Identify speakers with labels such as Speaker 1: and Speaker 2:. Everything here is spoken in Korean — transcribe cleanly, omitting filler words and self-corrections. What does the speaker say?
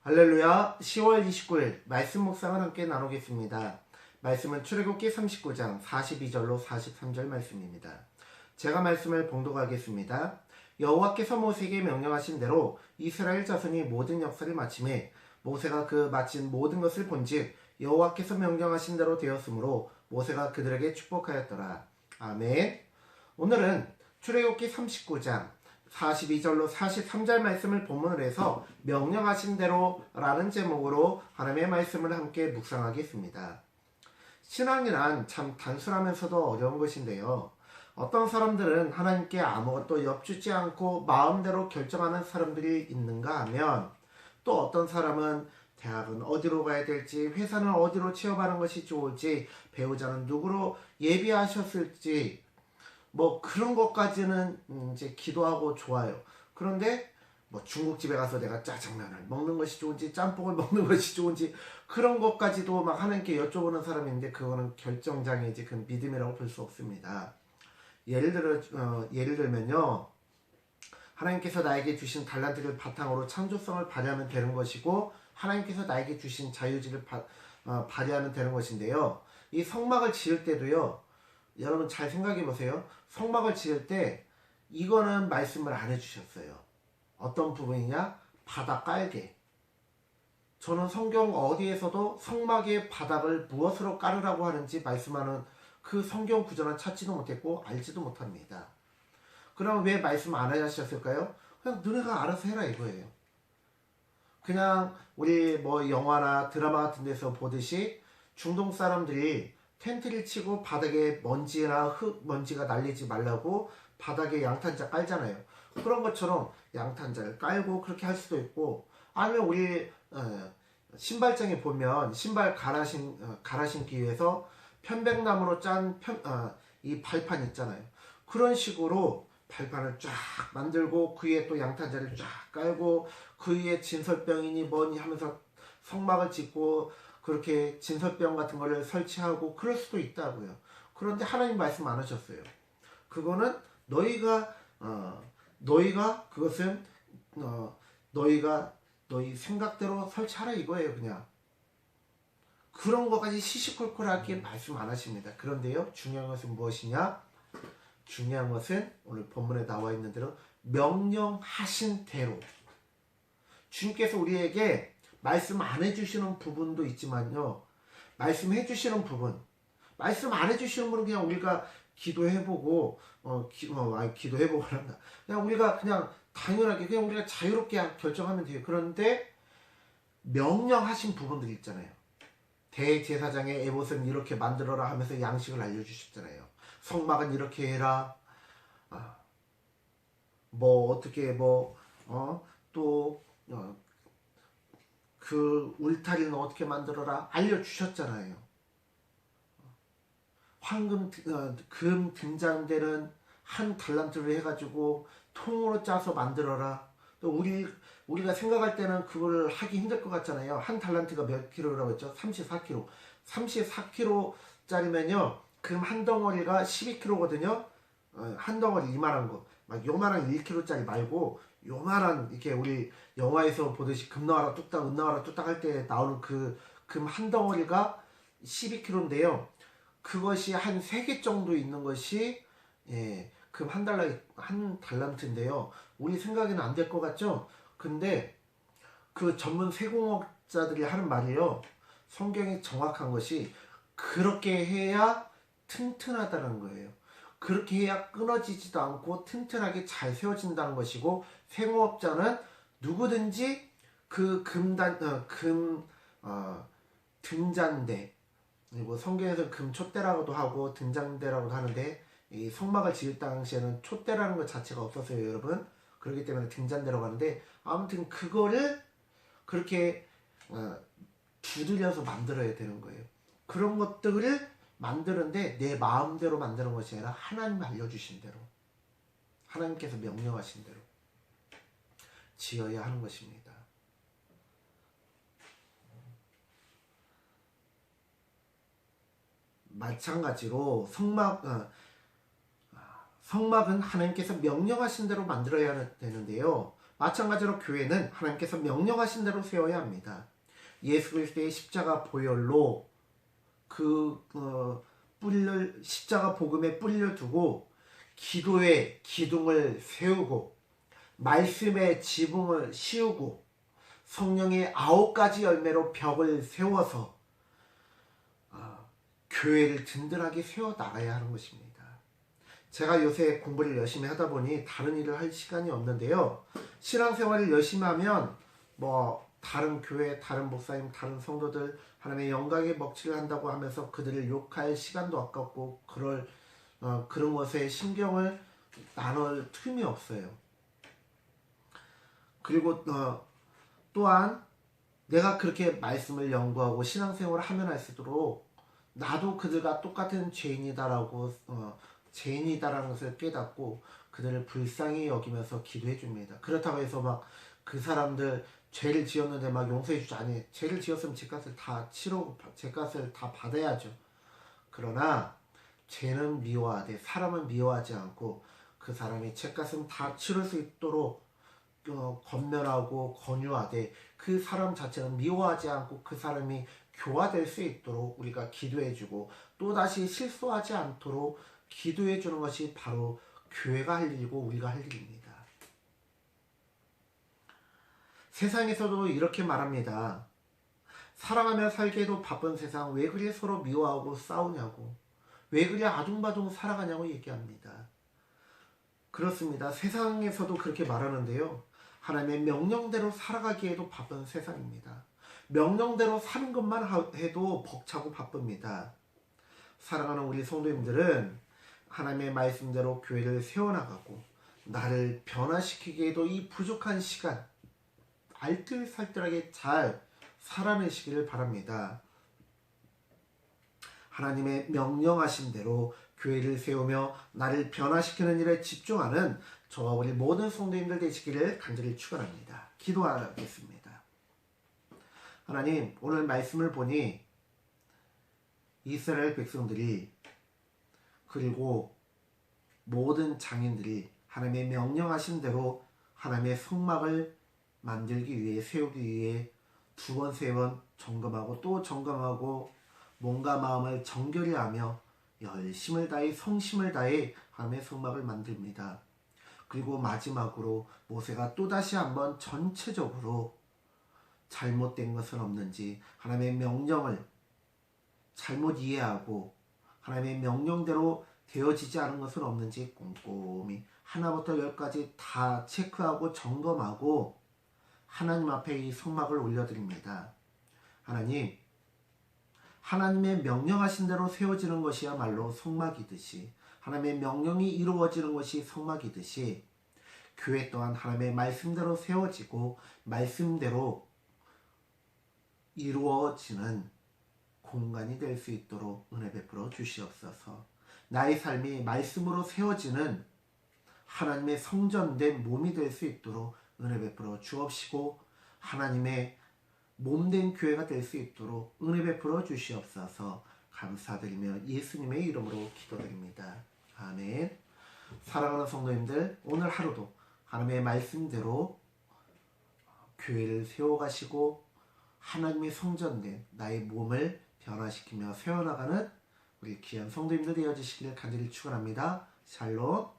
Speaker 1: 할렐루야. 10월 29일 말씀 묵상을 함께 나누겠습니다. 말씀은 출애굽기 39장 42절로 43절 말씀입니다. 제가 말씀을 봉독하겠습니다. 여호와께서 모세에게 명령하신 대로 이스라엘 자손이 모든 역사를 마침에 모세가 그 마친 모든 것을 본즉 여호와께서 명령하신 대로 되었으므로 모세가 그들에게 축복하였더라. 아멘. 오늘은 출애굽기 39장 42절로 43절 말씀을 본문으로 해서 명령하신 대로 라는 제목으로 하나님의 말씀을 함께 묵상하겠습니다. 신앙이란 참 단순하면서도 어려운 것인데요. 어떤 사람들은 하나님께 아무것도 엽주지 않고 마음대로 결정하는 사람들이 있는가 하면, 또 어떤 사람은 대학은 어디로 가야 될지, 회사는 어디로 취업하는 것이 좋을지, 배우자는 누구로 예비하셨을지, 뭐 그런 것까지는 이제 기도하고 좋아요. 그런데 뭐 중국집에 가서 내가 짜장면을 먹는 것이 좋은지 짬뽕을 먹는 것이 좋은지 그런 것까지도 막 하나님께 여쭤보는 사람이 있는데, 그거는 결정장애이지 그 믿음이라고 볼 수 없습니다. 예를 들면요, 하나님께서 나에게 주신 달란트를 바탕으로 창조성을 발휘하면 되는 것이고, 하나님께서 나에게 주신 자유지를 발휘하면 되는 것인데요. 이 성막을 지을 때도요, 여러분 잘 생각해 보세요. 성막을 지을 때 이거는 말씀을 안 해주셨어요. 어떤 부분이냐? 바닥 깔개. 저는 성경 어디에서도 성막의 바닥을 무엇으로 깔으라고 하는지 말씀하는 그 성경 구절은 찾지도 못했고 알지도 못합니다. 그럼 왜 말씀 안 하셨을까요? 그냥 너네가 알아서 해라 이거예요. 그냥 우리 뭐 영화나 드라마 같은 데서 보듯이 중동 사람들이 텐트를 치고 바닥에 먼지나 먼지가 날리지 말라고 바닥에 양탄자 깔잖아요. 그런 것처럼 양탄자를 깔고 그렇게 할 수도 있고, 아니면 우리 신발장에 보면 신발 갈아 신기 위해서 편백나무로 짠 이 발판 있잖아요. 그런 식으로 발판을 쫙 만들고 그 위에 또 양탄자를 쫙 깔고 그 위에 진설병이니 뭐니 하면서 성막을 짓고 그렇게 진설병 같은 거를 설치하고 그럴 수도 있다고요. 그런데 하나님 말씀 안 하셨어요. 그거는 너희가 그것은 너희가 너희 생각대로 설치하라 이거예요. 그냥 그런 것까지 시시콜콜하게 말씀 안 하십니다. 그런데요, 중요한 것은 무엇이냐? 중요한 것은 오늘 본문에 나와 있는 대로 명령하신 대로, 주님께서 우리에게 말씀 안 해주시는 부분도 있지만요, 말씀해 주시는 부분, 말씀 안 해주시는 분은 그냥 우리가 기도해보고 기도해보고란다. 그냥 우리가 그냥 당연하게 그냥 우리가 자유롭게 결정하면 돼요. 그런데 명령하신 부분들이 있잖아요. 대제사장의 에봇은 이렇게 만들어라 하면서 양식을 알려주셨잖아요. 성막은 이렇게 해라. 뭐 어떻게 그 울타리는 어떻게 만들어라 알려주셨잖아요. 금 등잔대는 한 달란트로 해가지고 통으로 짜서 만들어라. 또 우리가 생각할 때는 그걸 하기 힘들 것 같잖아요. 한 달란트가 몇 킬로라고 했죠? 34kg. 34kg짜리면요, 금 한 덩어리가 12kg거든요. 한 덩어리 이만한 거. 막 요만한 1kg짜리 말고 요만한, 이렇게 우리 영화에서 보듯이 금 나와라 뚝딱 은 나와라 뚝딱 할 때 나오는 그 금 한 덩어리가 12kg인데요. 그것이 한 3개 정도 있는 것이 금 한 달란트인데요. 우리 생각에는 안 될 것 같죠? 근데 그 전문 세공업자들이 하는 말이요, 성경이 정확한 것이 그렇게 해야 튼튼하다는 거예요. 그렇게 해야 끊어지지도 않고 튼튼하게 잘 세워진다는 것이고, 생업자는 누구든지 그 등잔대, 그리고 성경에서 금촛대라고도 하고 등잔대라고도 하는데, 이 성막을 지을 당시에는 촛대라는 것 자체가 없었어요, 여러분. 그렇기 때문에 등잔대라고 하는데, 아무튼 그거를 그렇게 두드려서 만들어야 되는 거예요. 그런 것들을 만드는데 내 마음대로 만드는 것이 아니라 하나님 알려주신 대로, 하나님께서 명령하신 대로 지어야 하는 것입니다. 마찬가지로 성막은 하나님께서 명령하신 대로 만들어야 되는데요, 마찬가지로 교회는 하나님께서 명령하신 대로 세워야 합니다. 예수 그리스도의 십자가 보혈로 뿌리를 십자가 복음에 뿌리를 두고 기도의 기둥을 세우고 말씀의 지붕을 씌우고 성령의 9가지 열매로 벽을 세워서 교회를 든든하게 세워 나가야 하는 것입니다. 제가 요새 공부를 열심히 하다 보니 다른 일을 할 시간이 없는데요. 신앙생활을 열심히 하면 다른 교회, 다른 목사님, 다른 성도들 하나님의 영광에 먹칠을 한다고 하면서 그들을 욕할 시간도 아깝고 그런 것에 신경을 나눌 틈이 없어요. 그리고 또한 내가 그렇게 말씀을 연구하고 신앙생활을 하면 할수록 나도 그들과 똑같은 죄인이다라는 것을 깨닫고 그들을 불쌍히 여기면서 기도해 줍니다. 그렇다고 해서 그 사람들 죄를 지었는데 용서해 주지 않아요. 죄를 지었으면 죄값을 다 치르고 죄값을 다 받아야죠. 그러나 죄는 미워하되 사람은 미워하지 않고 그 사람이 죄값은 다 치를 수 있도록 권면하고 권유하되 그 사람 자체는 미워하지 않고 그 사람이 교화될 수 있도록 우리가 기도해주고 또다시 실수하지 않도록 기도해주는 것이 바로 교회가 할 일이고 우리가 할 일입니다. 세상에서도 이렇게 말합니다. 사랑하며 살기에도 바쁜 세상 왜 그리 서로 미워하고 싸우냐고, 왜 그리 아둥바둥 살아가냐고 얘기합니다. 그렇습니다. 세상에서도 그렇게 말하는데요. 하나님의 명령대로 살아가기에도 바쁜 세상입니다. 명령대로 사는 것만 해도 벅차고 바쁩니다. 사랑하는 우리 성도님들은 하나님의 말씀대로 교회를 세워나가고 나를 변화시키기에도 이 부족한 시간 알뜰살뜰하게 잘 살아내시기를 바랍니다. 하나님의 명령하신 대로 교회를 세우며 나를 변화시키는 일에 집중하는 저와 우리 모든 성도님들 되시기를 간절히 축원합니다. 기도하겠습니다. 하나님, 오늘 말씀을 보니 이스라엘 백성들이 그리고 모든 장인들이 하나님의 명령하신 대로 하나님의 성막을 만들기 위해 세우기 위해 2번, 3번 점검하고 또 점검하고 몸과 마음을 정결히 하며 열심을 다해 성심을 다해 하나님의 성막을 만듭니다. 그리고 마지막으로 모세가 또다시 한번 전체적으로 잘못된 것은 없는지 하나님의 명령을 잘못 이해하고 하나님의 명령대로 되어지지 않은 것은 없는지 꼼꼼히 하나부터 10까지 다 체크하고 점검하고 하나님 앞에 이 성막을 올려드립니다. 하나님, 하나님의 명령하신 대로 세워지는 것이야말로 성막이듯이 하나님의 명령이 이루어지는 것이 성막이듯이 교회 또한 하나님의 말씀대로 세워지고 말씀대로 이루어지는 공간이 될 수 있도록 은혜 베풀어 주시옵소서. 나의 삶이 말씀으로 세워지는 하나님의 성전된 몸이 될 수 있도록 은혜 베풀어 주옵시고 하나님의 몸된 교회가 될 수 있도록 은혜 베풀어 주시옵소서. 감사드리며 예수님의 이름으로 기도드립니다. 아멘. 사랑하는 성도님들, 오늘 하루도 하나님의 말씀대로 교회를 세워가시고 하나님의 성전된 나의 몸을 변화시키며 세워나가는 우리 귀한 성도님들 되어주시기를 간절히 축원합니다. 샬롬.